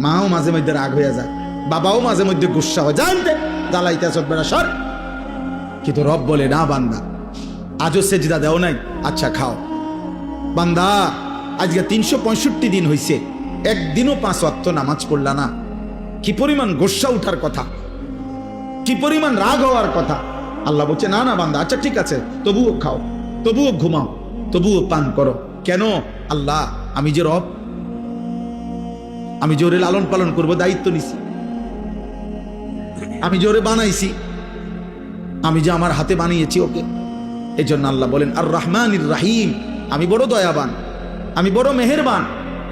মাও মাঝে মধ্যে রাগ হয়ে যায়, বাবাও মাঝে মধ্যে গুসা হয়, জানতে জ্বালাইতে বেড়া সর। কিন্তু রব বলে না বান্দা, আজও সেজদা দেও নাই, আচ্ছা খাও। বান্দা আজকে 365 দিন হইছে, একদিনও 5 ওয়াক্ত নামাজ পড়লা না, কি পরিমাণ গোসা উঠার কথা, কি পরিমাণ রাগ হওয়ার কথা। আল্লাহ বলছে না না বান্দা, আচ্ছা ঠিক আছে, তবুও খাও, তবুও ঘুমাও, তবুও পান করো। কেন? আল্লাহ আমি যে রব, আমি জোরে লালন পালন করব, দায়িত্ব নিছি, আমি জোরে বানাইছি, আমি যে আমার হাতে বানিয়েছি ওকে। এই জন্য আল্লাহ বলেন আর রহমানির রাহিম, আমি বড় দয়াবান, আমি বড় মেহেরবান।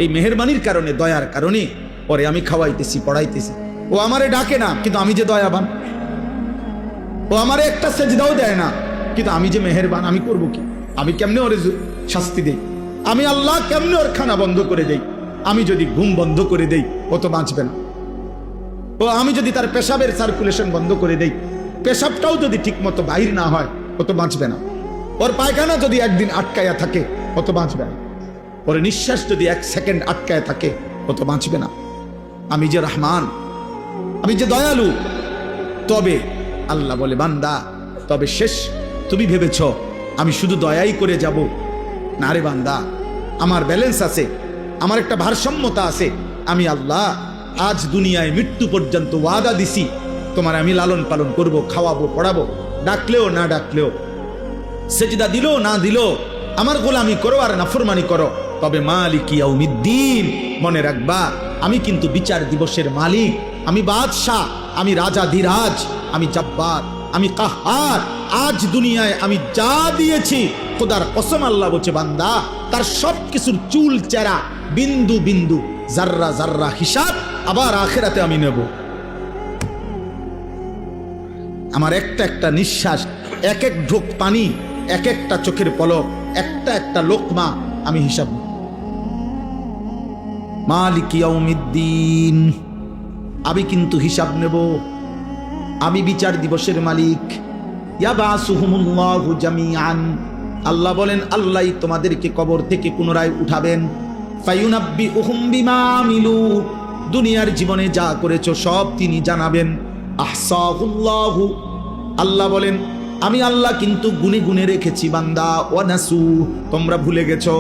এই মেহেরবানির কারণে, দয়ার কারণে পরে আমি খাওয়াইতেছি, পড়াইতেছি। ও আমারে ডাকে না, কিন্তু আমি যে দয়াবান। ও আমারে একটা সেজদাও দেয় না, কিন্তু আমি যে মেহেরবান, আমি করব কি? আমি কেমনে ওরে শাস্তি দেই? আমি আল্লাহ কেমনে ওর খানা বন্ধ করে দেই? আমি যদি ঘুম বন্ধ করে দেই, ও তো বাঁচবে না। ও আমি যদি তার পেশাবের সার্কুলেশন বন্ধ করে দেই, পেশাবটাও যদি ঠিক মতো বাহির না হয়, ও তো বাঁচবে না। ওর পায়খানা যদি একদিন আটকায়া থাকে, ও তো বাঁচবে না। ওর নিঃশ্বাস যদি 1 সেকেন্ড আটকায় থাকে, ও তো বাঁচবে না। আমি যে রহমান, আমি যে দয়ালু। তবে আল্লাহ বলে বান্দা, তবে শেষ তুমি ভেবেছ আমি শুধু দয়াই করে যাব? না রে বান্দা, আমার ব্যালেন্স আছে, আমার একটা ভারসাম্যতা আছে। আমি আল্লাহ আজ দুনিয়ায় মৃত্যু পর্যন্ত ওয়াদা দিছি, তোমার আমি লালন পালন করব, খাওয়াবো, পড়াবো, ডাকলেও না ডাকলেও, সেজদা দিলো না দিলো, আমার গোলামি করো আর নাফরমানি করো। তবে মালিক ইয়াউমিদ্দিন, মনে রাখবা আমি কিন্তু বিচার দিবসের মালিক, আমি বাদশাহ, আমি রাজাধিরাজ, আমি জব্বার, আমি কাহার। আজ দুনিয়ায় আমি যা দিয়েছি, খোদার কসম আল্লাহ বলছে বান্দা, তার সব কিছুর চুল চেরা, বিন্দু বিন্দু, জাররা জাররা হিসাব আবার আখিরাতে আমি নেব। আমার একটা একটা নিঃশ্বাস, এক এক ঢোক পানি, এক একটা চোখের পলক, একটা একটা লোকমা আমি হিসাব নেব। মালিক ইয়াউমিদ্দিন, আমি কিন্তু হিসাব নেব, আমি বিচার দিবসের মালিক। ইয়াবাসুহুমুল্লাহু জামিআন, আল্লাহ বলেন আল্লাহই তোমাদেরকে কবর থেকে পুনরায় উঠাবেন। ফায়ুনাব্বিউহুম বিমা আমিলু, দুনিয়ার জীবনে যা করেছো সব তিনি জানাবেন। আহসাহুল্লাহু, আল্লাহ বলেন আমি আল্লাহ কিন্তু গুনে গুনে রেখেছি বান্দা। ওয়ানাসু, তোমরা ভুলে গেছো।